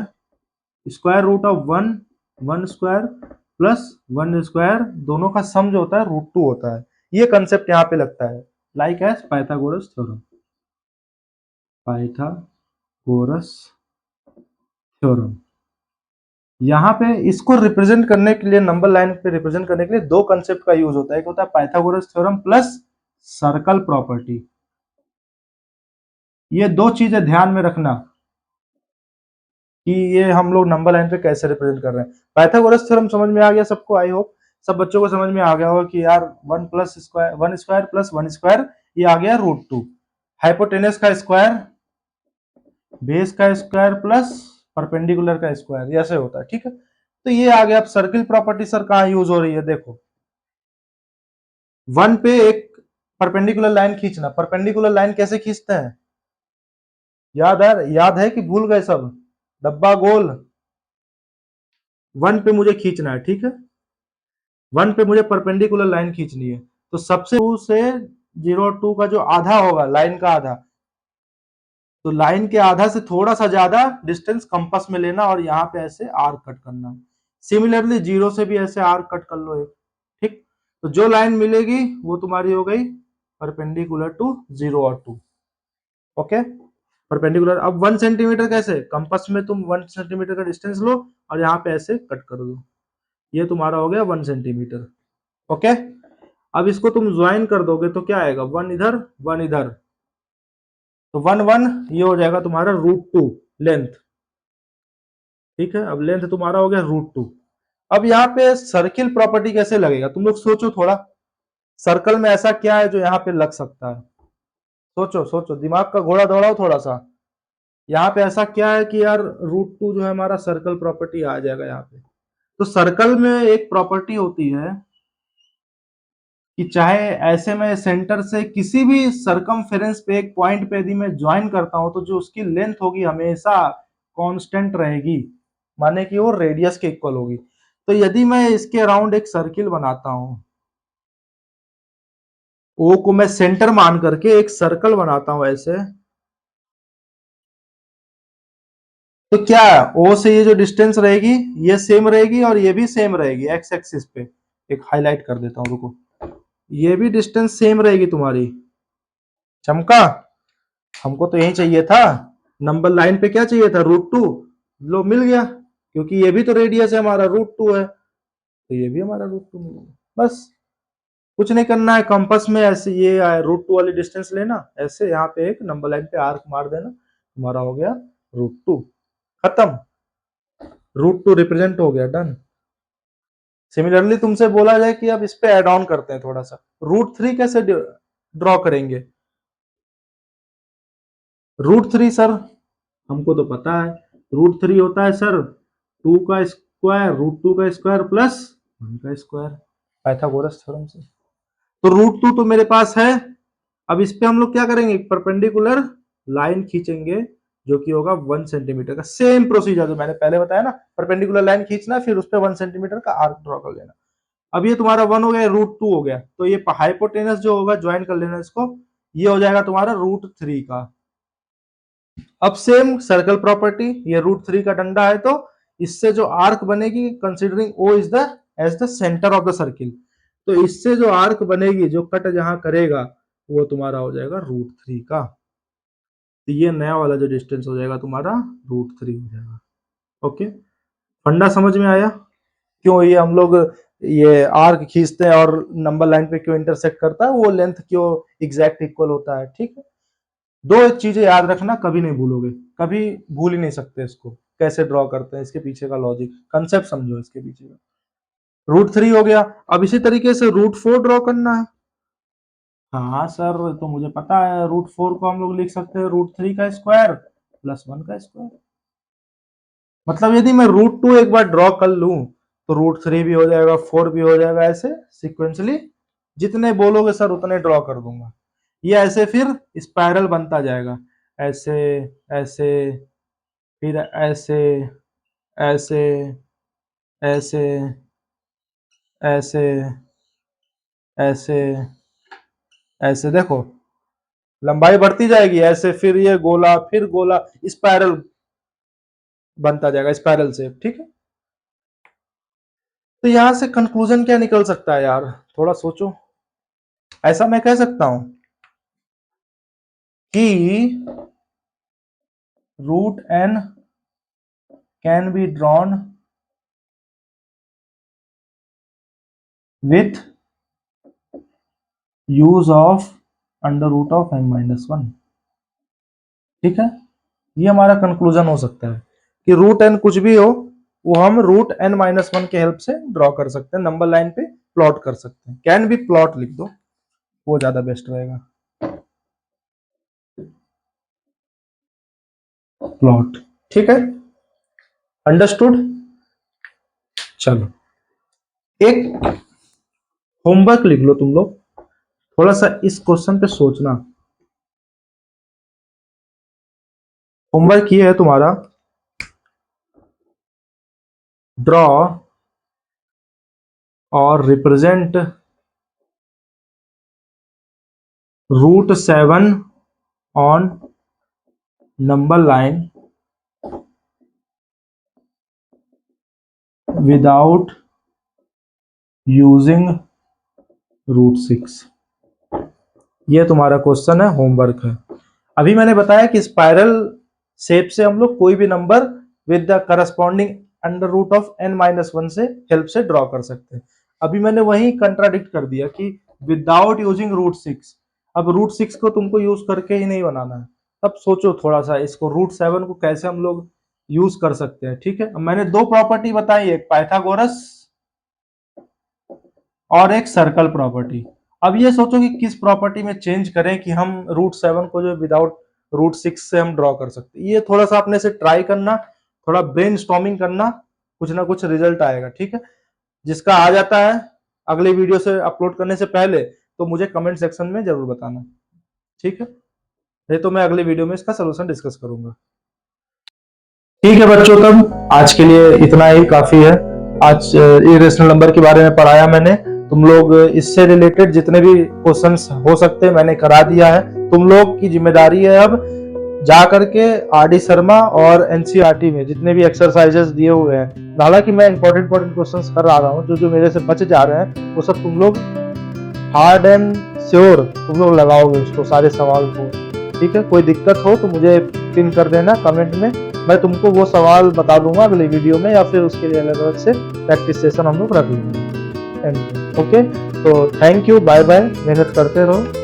square root of 1 square plus 1 square दोनों का सम जो होता है √2 होता है। ये कंसेप्ट यहाँ पे लगता है, like as Pythagoras theorem. Pythagoras theorem यहाँ पे इसको रिप्रेजेंट करने के लिए, नंबर लाइन पे रिप्रेजेंट करने के लिए दो कंसेप्ट का यूज होता है। एक होता है Pythagoras theorem plus circle property. ये दो चीजें ध्यान में रखना कि ये हम लोग नंबर लाइन पे कैसे रिप्रेजेंट कर रहे हैं। पाइथागोरस थ्योरम समझ में आ गया सबको, आई होप सब बच्चों को समझ में आ गया होगा कि यार 1 स्क्वायर प्लस 1 स्क्वायर ये आ गया √2, हाइपोटेनस का स्क्वायर, बेस का स्क्वायर प्लस परपेंडिकुलर का स्क्वायर, ऐसे होता है, ठीक है। तो ये आ गया। अब सर्किल प्रॉपर्टी सर कहाँ यूज हो रही है, देखो 1 पे एक परपेंडिकुलर लाइन खींचना। परपेंडिकुलर लाइन कैसे खींचते हैं, याद है कि भूल गए सब, डब्बा गोल। 1 पे मुझे खींचना है, ठीक है। 1 पे मुझे परपेंडिकुलर लाइन खींचनी है, तो सबसे 2 से 0 2 का जो आधा होगा लाइन का आधा, तो लाइन के आधा से थोड़ा सा ज्यादा डिस्टेंस कंपास में लेना और यहाँ पे ऐसे आर्क कट करना। सिमिलरली 0 से भी ऐसे आर्क कट कर लो एक, ठीक। तो जो लाइन मिलेगी वो तुम्हारी हो गई परपेंडिकुलर टू 0 और 2, ओके। परपेंडिकुलर। अब 1 सेंटीमीटर कैसे, कंपास में तुम 1 सेंटीमीटर का डिस्टेंस लो और यहाँ पे ऐसे कट कर दो, ये तुम्हारा हो गया 1 सेंटीमीटर, ओके। अब इसको तुम ज्वाइन कर दोगे तो क्या आएगा, 1 इधर 1 इधर, तो 1 1 ये हो जाएगा तुम्हारा √2 लेंथ, ठीक है। अब लेंथ तुम्हारा हो गया √2। अब यहाँ पे सर्किल प्रॉपर्टी कैसे लगेगा, तुम लोग सोचो थोड़ा, सर्कल में ऐसा क्या है जो यहाँ पे लग सकता है। सोचो सोचो, दिमाग का घोड़ा दौड़ाओ थोड़ा सा। यहाँ पे ऐसा क्या है कि यार √2 जो है हमारा सर्कल प्रॉपर्टी आ जाएगा यहाँ पे। तो सर्कल में एक प्रॉपर्टी होती है कि चाहे ऐसे में सेंटर से किसी भी सरकमफेरेंस पे एक पॉइंट पे यदि मैं ज्वाइन करता हूं तो जो उसकी लेंथ होगी हमेशा कांस्टेंट रहेगी, माने कि वो रेडियस के इक्वल होगी। तो यदि मैं इसके अराउंड एक सर्किल बनाता हूं, ओ को मैं सेंटर मान करके एक सर्कल बनाता हूं ऐसे, तो क्या ओ से ये जो डिस्टेंस रहेगी ये सेम रहेगी और ये भी सेम रहेगी एक्स एक्सिस पे। एक हाईलाइट कर देता हूं, रुको, ये भी डिस्टेंस सेम रहेगी तुम्हारी। चमका, हमको तो यही चाहिए था, नंबर लाइन पे क्या चाहिए था, √2, लो मिल गया, क्योंकि ये भी तो रेडियस है हमारा √2 है, तो ये भी हमारा √2 मिल गया। बस कुछ नहीं करना है, कंपास में ऐसे ये √2 वाली डिस्टेंस लेना, ऐसे यहाँ पे एक नंबर लाइन पे आर्क मार देना, तुम्हारा हो गया √2, खत्म। √2 रिप्रेजेंट हो गया, डन। सिमिलरली तुमसे बोला जाए कि अब इस पे एड ऑन करते हैं थोड़ा सा, √3 कैसे ड्रॉ करेंगे। √3 सर हमको तो पता है, √3 होता है सर 2 का स्क्वायर, √2 का स्क्वायर प्लस 1 का स्क्वायर, पाइथागोरस थ्योरम से। तो √2 तो मेरे पास है। अब इस पे हम लोग क्या करेंगे, परपेंडिकुलर लाइन खींचेंगे जो कि होगा 1 सेंटीमीटर का। सेम प्रोसीजर जो मैंने पहले बताया ना, परपेंडिकुलर लाइन खींचना फिर उस पे 1 सेंटीमीटर का आर्क ड्रॉ कर लेना। अब ये तुम्हारा 1 हो गया, √2 हो गया, तो ये हाइपोटेनस जो होगा ज्वाइन कर लेना इसको, ये हो जाएगा तुम्हारा √3 का। अब सेम सर्कल प्रॉपर्टी, ये √3 का डंडा है तो इससे जो आर्क बनेगी considering O is the as the centre of the circle. तो इससे जो आर्क बनेगी, जो कट जहां करेगा, वो तुम्हारा हो जाएगा √3 का। तो ये नया वाला जो डिस्टेंस हो जाएगा तुम्हारा √3 हो जाएगा। ओके, फंडा समझ में आया? क्यों ये हम लोग ये आर्क खींचते हैं और नंबर लाइन पे क्यों इंटरसेक्ट करता है, वो लेंथ क्यों एग्जैक्ट इक्वल होता है। ठीक है, दो चीजें याद रखना, कभी नहीं भूलोगे, कभी भूल ही नहीं सकते इसको, कैसे ड्रॉ करते हैं, इसके पीछे का लॉजिक कंसेप्ट समझो इसके पीछे का। √3 हो गया। अब इसी तरीके से √4 ड्रॉ करना है। हाँ सर, तो मुझे पता है, √4 को हम लोग लिख सकते हैं √3 का स्क्वायर प्लस 1 का स्क्वायर। मतलब यदि मैं √2 एक बार ड्रॉ कर लूं तो √3 भी हो जाएगा, 4 भी हो जाएगा, ऐसे सिक्वेंशली जितने बोलोगे सर उतने ड्रॉ कर दूंगा। ये ऐसे फिर स्पाइरल बनता जाएगा, ऐसे ऐसे, फिर ऐसे ऐसे ऐसे ऐसे ऐसे ऐसे, देखो लंबाई बढ़ती जाएगी ऐसे, फिर ये गोला, फिर गोला, स्पाइरल बनता जाएगा, स्पाइरल शेप। ठीक है, तो यहां से कंक्लूजन क्या निकल सकता है यार, थोड़ा सोचो। ऐसा मैं कह सकता हूं कि √n can be drawn with use of √n-1। ठीक है, ये हमारा कंक्लूजन हो सकता है कि √n कुछ भी हो, वो हम √n-1 के हेल्प से ड्रॉ कर सकते हैं, नंबर लाइन पे प्लॉट कर सकते हैं। कैन बी प्लॉट लिख दो, वो ज्यादा बेस्ट रहेगा, प्लॉट। ठीक है, अंडरस्टूड। चलो एक होमवर्क लिख लो तुम लोग, थोड़ा सा इस क्वेश्चन पे सोचना। होमवर्क ये है तुम्हारा, ड्रॉ और represent √7 on number line without using √6। ये तुम्हारा क्वेश्चन है, होमवर्क है। अभी मैंने बताया कि स्पाइरल शेप से हम लोग कोई भी number with the corresponding √n-1 से हेल्प से ड्रॉ कर सकते हैं। अभी मैंने वही कंट्राडिक्ट कर दिया कि विदाउट यूजिंग √6। अब √6 को तुमको यूज करके ही नहीं बनाना है, तब सोचो थोड़ा सा, इसको √7 को कैसे हम लोग यूज कर सकते हैं। ठीक है, अब मैंने दो प्रॉपर्टी बताई, एक पाइथागोरस और एक सर्कल प्रॉपर्टी। अब ये सोचो कि किस प्रॉपर्टी में चेंज करें कि हम √7 को जो विदाउट √6 से हम ड्रॉ कर सकते हैं। ये थोड़ा सा अपने से ट्राई करना, थोड़ा ब्रेनस्टॉर्मिंग करना, कुछ ना कुछ रिजल्ट आएगा। ठीक है, जिसका आ जाता है अगले वीडियो से अपलोड करने से पहले, तो मुझे कमेंट सेक्शन में जरूर बताना। ठीक है, ये तो मैं अगले वीडियो में इसका सोल्यूशन डिस्कस करूंगा। ठीक है बच्चों, तब आज के लिए इतना ही काफी है। आज इरेशनल नंबर के बारे में पढ़ाया मैंने, तुम लोग इससे रिलेटेड जितने भी क्वेश्चंस हो सकते हैं मैंने करा दिया है। तुम लोग की जिम्मेदारी है अब जा करके RD शर्मा और NCERT में जितने भी एक्सरसाइजेस दिए हुए हैं, हालांकि मैं इंपॉर्टेंट क्वेश्चंस कर रहा हूँ, जो जो मेरे से बच जा रहे हैं वो सब तुम लोग हार्ड एंड श्योर तुम लोग लगाओगे उसको, सारे सवाल को। ठीक है, कोई दिक्कत हो तो मुझे पिन कर देना कमेंट में, मैं तुमको वो सवाल बता दूंगा अगले वीडियो में, या फिर उसके लिए अलग अलग से प्रैक्टिस सेशन हम लोग रख लेंगे। ओके, तो थैंक यू, बाय बाय, मेहनत करते रहो।